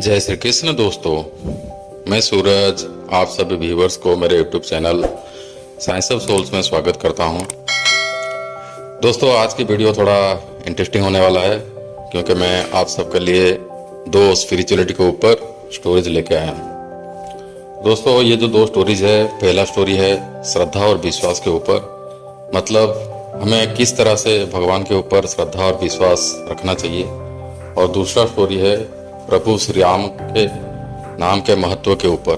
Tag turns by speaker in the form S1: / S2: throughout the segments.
S1: जय श्री कृष्ण दोस्तों। मैं सूरज आप सभी व्यूवर्स को मेरे YouTube channel science of souls में स्वागत करता हूं। दोस्तों, आज की वीडियो थोड़ा इंटरेस्टिंग होने वाला है क्योंकि मैं आप सबके लिए दो स्पिरिचुअलिटी के ऊपर स्टोरीज लेके आया हूं। दोस्तों, ये जो दो स्टोरीज है, पहला स्टोरी है श्रद्धा और विश्वास के ऊपर, मतलब हमें किस तरह से भगवान के ऊपर श्रद्धा और विश्वास रखना चाहिए, और दूसरा स्टोरी है प्रभु श्री राम के नाम के महत्व के ऊपर,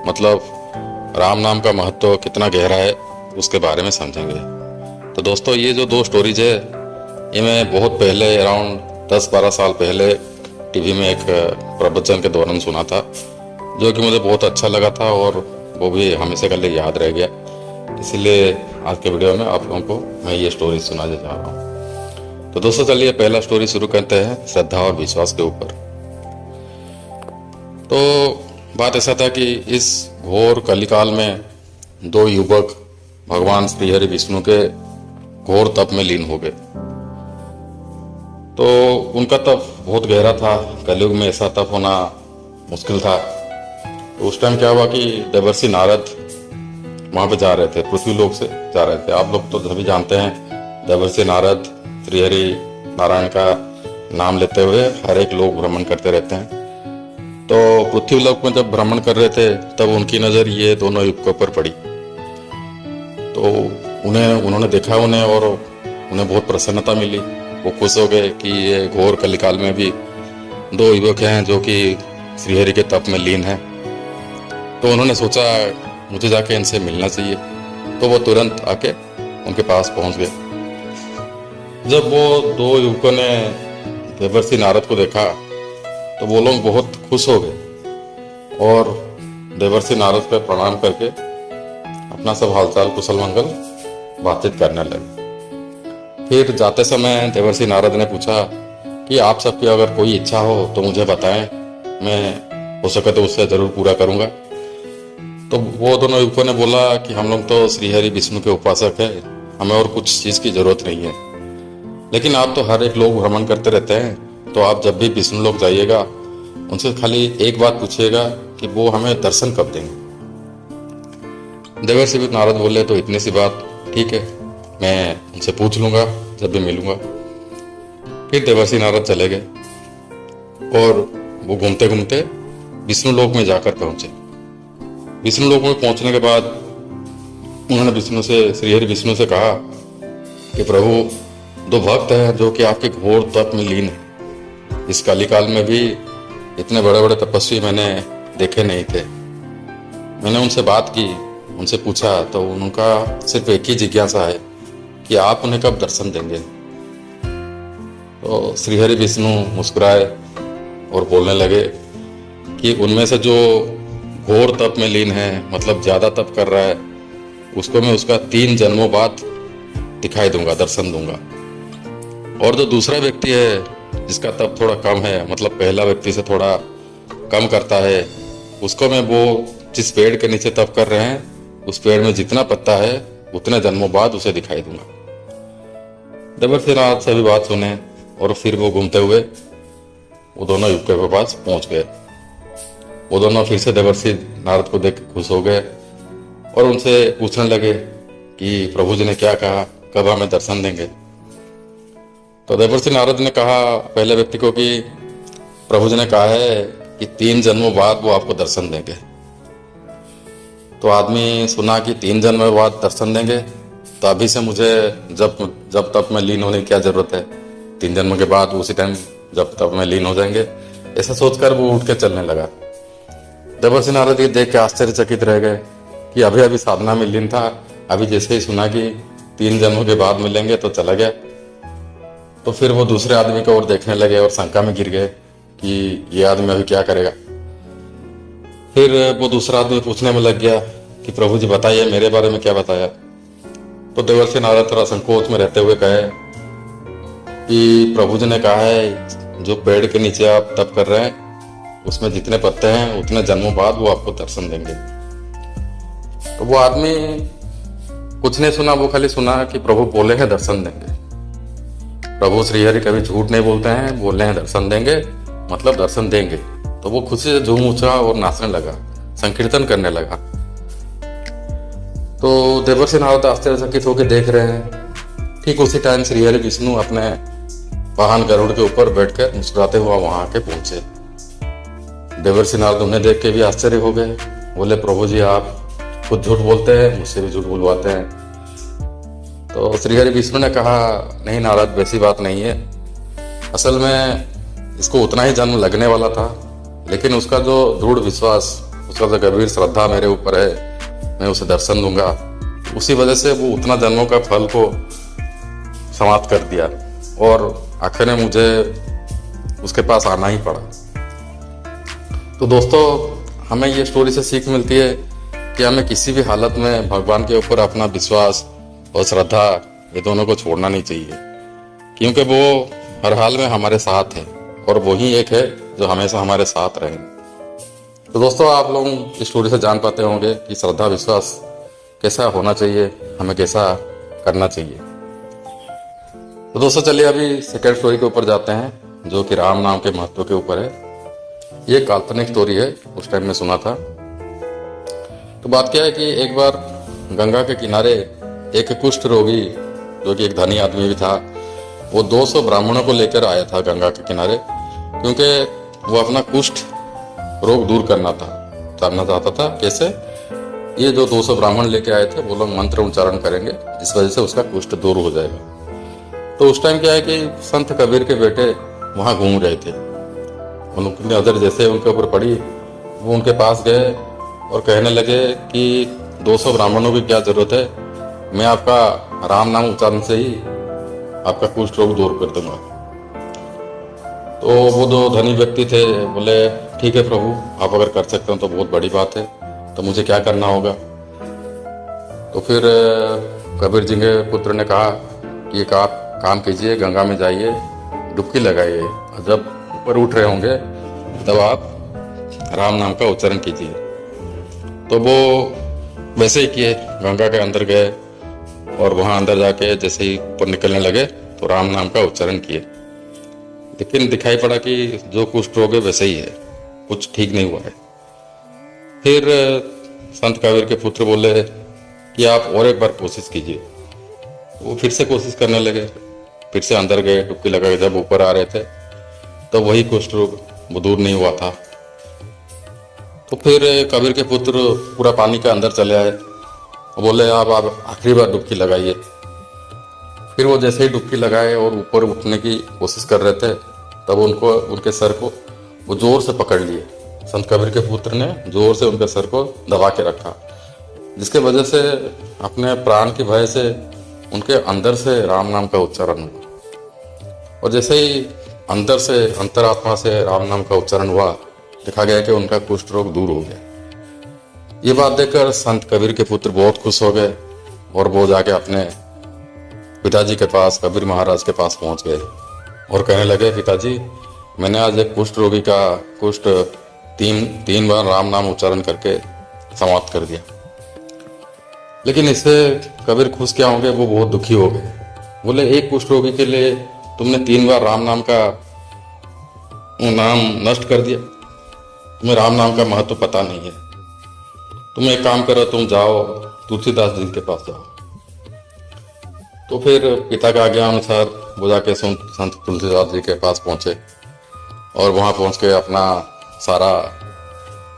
S1: मतलब राम नाम का महत्व कितना गहरा है उसके बारे में समझेंगे। तो दोस्तों, ये जो दो स्टोरीज है ये मैं बहुत पहले अराउंड 10-12 साल पहले टीवी में एक प्रवचन के दौरान सुना था, जो कि मुझे बहुत अच्छा लगा था और वो भी हमेशा के लिए याद रह गया। इसलिए आज के वीडियो में आप लोगों को मैं ये स्टोरी सुनाने जा रहा हूँ। तो दोस्तों, चलिए पहला स्टोरी शुरू करते हैं श्रद्धा और विश्वास के ऊपर। तो बात ऐसा था कि इस घोर कलिकाल में दो युवक भगवान श्री हरि विष्णु के घोर तप में लीन हो गए। तो उनका तप बहुत गहरा था, कलयुग में ऐसा तप होना मुश्किल था। तो उस टाइम क्या हुआ कि देवर्षि नारद वहां पे जा रहे थे, पृथ्वी लोक से जा रहे थे। आप लोग तो सभी जानते हैं, देवर्षि नारद श्री हरि नारायण का नाम लेते हुए हर एक लोग भ्रमण करते रहते हैं। तो पृथ्वी लोक में जब भ्रमण कर रहे थे तब उनकी नज़र ये दोनों युवकों पर पड़ी। तो उन्होंने देखा उन्हें और उन्हें बहुत प्रसन्नता मिली। वो खुश हो गए कि ये घोर कलिकाल में भी दो युवक हैं जो कि श्रीहरि के तप में लीन हैं। तो उन्होंने सोचा मुझे जाके इनसे मिलना चाहिए। तो वो तुरंत आके उनके पास पहुंच गए। जब वो दो युवकों ने देवर्षि नारद को देखा तो वो लोग बहुत खुश हो गए और देवर्षि नारद पर प्रणाम करके अपना सब हालचाल कुशल मंगल बातचीत करने लगे। फिर जाते समय देवर्षि नारद ने पूछा कि आप सबकी अगर कोई इच्छा हो तो मुझे बताएं, मैं हो सके तो उससे जरूर पूरा करूंगा। तो वो दोनों युवकों ने बोला कि हम लोग तो श्रीहरि विष्णु के उपासक है, हमें और कुछ चीज की जरूरत नहीं है, लेकिन आप तो हर एक लोग भ्रमण करते रहते हैं, तो आप जब भी विष्णु लोक जाइएगा उनसे खाली एक बात पूछिएगा कि वो हमें दर्शन कब देंगे। देवर्षि नारद बोले तो इतनी सी बात, ठीक है, मैं उनसे पूछ लूंगा जब भी मिलूंगा। फिर देवर्षि नारद चले गए और वो घूमते घूमते विष्णु लोक में जाकर पहुंचे। विष्णु लोक में पहुंचने के बाद उन्होंने विष्णु से, श्रीहरि विष्णु से कहा कि प्रभु, दो भक्त हैं जो कि आपके घोर तप में लीन है। इस कलिकाल में भी इतने बड़े बड़े तपस्वी मैंने देखे नहीं थे। मैंने उनसे बात की, उनसे पूछा तो उनका सिर्फ एक ही जिज्ञासा है कि आप उन्हें कब दर्शन देंगे। तो श्रीहरि विष्णु मुस्कुराए और बोलने लगे कि उनमें से जो घोर तप में लीन है, मतलब ज्यादा तप कर रहा है, उसको मैं उसका 3 जन्मों बाद दिखाई दूंगा, दर्शन दूंगा। और जो दूसरा व्यक्ति है जिसका तप थोड़ा कम है, मतलब पहला व्यक्ति से थोड़ा कम करता है, उसको मैं वो जिस पेड़ के नीचे तप कर रहे हैं उस पेड़ में जितना पत्ता है उतने जन्मों बाद उसे दिखाई दूंगा। देवर्षि नारद सभी बात सुने और फिर वो घूमते हुए वो दोनों युवकों के पास पहुंच गए। वो दोनों फिर से देवर्षि नारद को देख खुश हो गए और उनसे पूछने लगे कि प्रभु जी ने क्या कहा, कब हमें दर्शन देंगे। तो देवर्षि नारद ने कहा पहले व्यक्ति को कि प्रभु जी ने कहा है कि 3 जन्मों बाद वो आपको दर्शन देंगे। तो आदमी सुना कि 3 जन्मों बाद दर्शन देंगे, तो अभी से मुझे जब तब में लीन होने की क्या जरूरत है, 3 जन्मों के बाद उसी टाइम जब तब में लीन हो जाएंगे। ऐसा सोचकर वो उठ के चलने लगा। देवर्षि नारद ये देख के आश्चर्यचकित रह गए कि अभी अभी साधना में लीन था, अभी जैसे ही सुना कि 3 जन्मों के बाद मिलेंगे तो चला गया। तो फिर वो दूसरे आदमी को और देखने लगे और शंका में गिर गए कि ये आदमी अभी क्या करेगा। फिर वो दूसरा आदमी पूछने में लग गया कि प्रभु जी बताइए मेरे बारे में क्या बताया। तो देवर्षि नारद थोड़ा संकोच में रहते हुए कहे कि प्रभु जी ने कहा है जो पेड़ के नीचे आप तप कर रहे हैं उसमें जितने पत्ते हैं उतने जन्मों बाद वो आपको दर्शन देंगे। तो वो आदमी कुछ नहीं सुना, वो खाली सुना कि प्रभु बोले हैं दर्शन देंगे। प्रभु श्रीहरि कभी झूठ नहीं बोलते हैं, बोल रहे हैं दर्शन देंगे मतलब दर्शन देंगे। तो वो खुशी से झूम उछला और नाचने लगा, संकीर्तन करने लगा। तो देवर्षि नारद आश्चर्यचकित होकर देख रहे हैं। ठीक उसी टाइम श्री हरि विष्णु अपने वाहन गरुड़ के ऊपर बैठकर मुस्कुराते हुआ वहां आके पहुंचे। देवर्षि नारद उन्हें देख के भी आश्चर्य हो गए। बोले, प्रभु जी आप खुद झूठ बोलते हैं, मुझसे भी झूठ बुलवाते हैं। तो श्री हरि विष्णु ने कहा, नहीं नारद, वैसी बात नहीं है। असल में इसको उतना ही जन्म लगने वाला था, लेकिन उसका जो दृढ़ विश्वास, उसका जो गंभीर श्रद्धा मेरे ऊपर है, मैं उसे दर्शन दूंगा, उसी वजह से वो उतना जन्मों का फल को समाप्त कर दिया और आखिर में मुझे उसके पास आना ही पड़ा। तो दोस्तों, हमें ये स्टोरी से सीख मिलती है कि हमें किसी भी हालत में भगवान के ऊपर अपना विश्वास और श्रद्धा, ये दोनों को छोड़ना नहीं चाहिए, क्योंकि वो हर हाल में हमारे साथ है और वही एक है जो हमेशा हमारे साथ रहे। तो दोस्तों, आप लोग इस स्टोरी से जान पाते होंगे कि श्रद्धा विश्वास कैसा होना चाहिए, हमें कैसा करना चाहिए। तो दोस्तों, चलिए अभी सेकेंड स्टोरी के ऊपर जाते हैं, जो कि राम नाम के महत्व के ऊपर है। ये काल्पनिक स्टोरी है, उस टाइम में सुना था। तो बात क्या है कि एक बार गंगा के किनारे एक कुष्ठ रोगी, जो कि एक धनी आदमी भी था, वो 200 ब्राह्मणों को लेकर आया था गंगा के किनारे, क्योंकि वो अपना कुष्ठ रोग दूर करना था, जानना चाहता था कैसे। ये जो 200 ब्राह्मण लेके आए थे, वो लोग मंत्र उच्चारण करेंगे, जिस वजह से उसका कुष्ठ दूर हो जाएगा। तो उस टाइम क्या है कि संत कबीर के बेटे वहां घूम रहे थे। उनकी नजर जैसे उनके ऊपर पड़ी, वो उनके पास गए और कहने लगे कि 200 ब्राह्मणों की क्या जरूरत है, मैं आपका राम नाम उच्चारण से ही आपका कुष्ठ रोग दूर कर दूंगा। तो वो जो धनी व्यक्ति थे बोले, ठीक है प्रभु, आप अगर कर सकते हो तो बहुत बड़ी बात है, तो मुझे क्या करना होगा। तो फिर कबीर जी के पुत्र ने कहा कि एक आप काम कीजिए, गंगा में जाइए, डुबकी लगाइए, और जब ऊपर उठ रहे होंगे तब आप राम नाम का उच्चारण कीजिए। तो वो वैसे ही किए, गंगा के अंदर गए और वहां अंदर जाके जैसे ही ऊपर निकलने लगे तो राम नाम का उच्चारण किए, लेकिन दिखाई पड़ा कि जो कुष्ठ रोग है वैसे ही है, कुछ ठीक नहीं हुआ है। फिर संत कबीर के पुत्र बोले कि आप और एक बार कोशिश कीजिए। वो फिर से कोशिश करने लगे, फिर से अंदर गए, डुबकी लगा के जब ऊपर आ रहे थे तो वही कुष्ठ रोग वो दूर नहीं हुआ था। तो फिर कबीर के पुत्र पूरा पानी के अंदर चले आए, बोले आप आखिरी बार डुबकी लगाइए। फिर वो जैसे ही डुबकी लगाए और ऊपर उठने की कोशिश कर रहे थे, तब उनको उनके सर को वो जोर से पकड़ लिए। संत कबीर के पुत्र ने जोर से उनके सर को दबा के रखा, जिसके वजह से अपने प्राण के भय से उनके अंदर से राम नाम का उच्चारण हुआ। और जैसे ही अंदर से, अंतरात्मा से राम नाम का उच्चारण हुआ, देखा गया कि उनका कुष्ठ रोग दूर हो गया। ये बात देखकर संत कबीर के पुत्र बहुत खुश हो गए और वो जाके अपने पिताजी के पास, कबीर महाराज के पास पहुंच गए और कहने लगे, पिताजी, मैंने आज एक कुष्ठ रोगी का कुष्ठ तीन बार राम नाम उच्चारण करके समाप्त कर दिया। लेकिन इससे कबीर खुश क्या होंगे, वो बहुत दुखी हो गए। बोले, एक कुष्ठ रोगी के लिए तुमने 3 बार राम नाम का नाम नष्ट कर दिया, तुम्हें राम नाम का महत्व पता नहीं है। तुम एक काम करो, तुम जाओ तुलसीदास जी के पास जाओ। तो फिर पिता का आज्ञा अनुसार वो जाके संत तुलसीदास जी के पास पहुंचे और वहां पहुंच के अपना सारा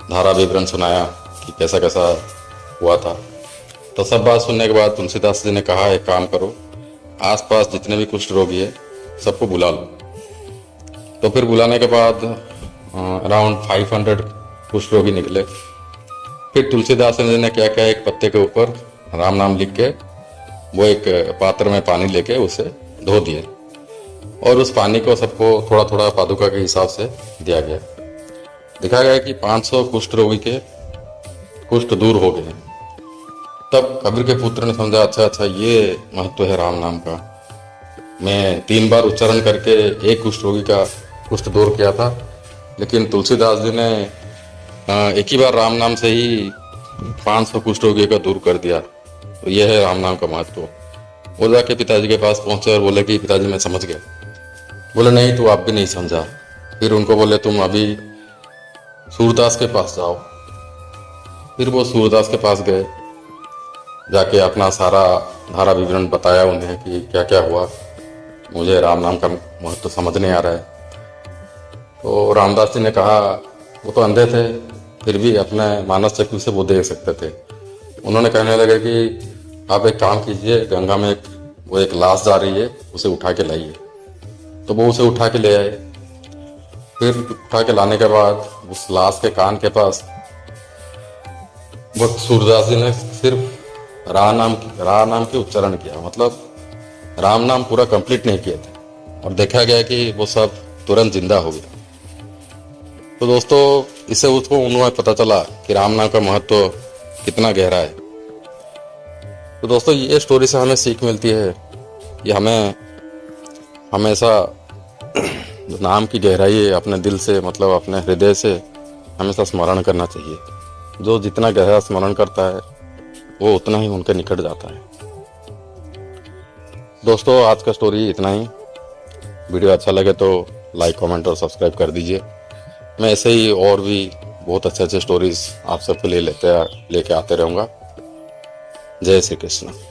S1: धारा विवरण सुनाया कि कैसा कैसा हुआ था। तो सब बात सुनने के बाद तुलसीदास जी ने कहा, एक काम करो, आसपास जितने भी कुष्ठ रोगी है सबको बुला लो। तो फिर बुलाने के बाद अराउंड 500 कुष्ठ रोगी निकले। फिर तुलसीदास जी ने क्या किया, एक पत्ते के ऊपर राम नाम लिख के वो एक पात्र में पानी लेके उसे धो दिए और उस पानी को सबको थोड़ा थोड़ा पादुका के हिसाब से दिया गया। दिखा गया कि 500 कुष्ठ रोगी के कुष्ठ दूर हो गए। तब कबीर के पुत्र ने समझा, अच्छा ये महत्व है राम नाम का। मैं 3 बार उच्चारण करके एक कुष्ठ रोगी का कुष्ठ दूर किया था, लेकिन तुलसीदास जी ने एक ही बार राम नाम से ही 500 कुष्ठ रोगी का दूर कर दिया। तो यह है राम नाम का महत्व। वो जाके पिताजी के पास पहुंचे और बोले कि पिताजी मैं समझ गया। बोले, नहीं, तू आप भी नहीं समझा। फिर उनको बोले, तुम अभी सूरदास के पास जाओ। फिर वो सूरदास के पास गए, जाके अपना सारा धारा विवरण बताया उन्हें कि क्या क्या हुआ, मुझे राम नाम का महत्व तो समझ नहीं आ रहा है। तो रामदास जी ने कहा, वो तो अंधे थे, फिर भी अपने मानस चक्षु से वो देख सकते थे। उन्होंने कहने लगे कि आप एक काम कीजिए, गंगा में वो एक लाश जा रही है, उसे उठा के लाइए। तो वो उसे उठा के ले आए। फिर उठा के लाने के बाद उस लाश के कान के पास वो सूरदास जी ने सिर्फ रा नाम के उच्चारण किया, मतलब राम नाम पूरा कंप्लीट नहीं किए थे, और देखा गया कि वो सब तुरंत जिंदा हो गया। तो दोस्तों, इससे उसको उन्हें पता चला कि राम नाम का महत्व कितना गहरा है। तो दोस्तों, ये स्टोरी से हमें सीख मिलती है कि हमें हमेशा नाम की गहराई है अपने दिल से, मतलब अपने हृदय से हमेशा स्मरण करना चाहिए। जो जितना गहरा स्मरण करता है वो उतना ही उनके निकट जाता है। दोस्तों, आज का स्टोरी इतना ही। वीडियो अच्छा लगे तो लाइक, कमेंट और सब्सक्राइब कर दीजिए। मैं ऐसे ही और भी बहुत अच्छे अच्छे स्टोरीज आप सबके लिए लेके आते रहूँगा। जय श्री कृष्ण।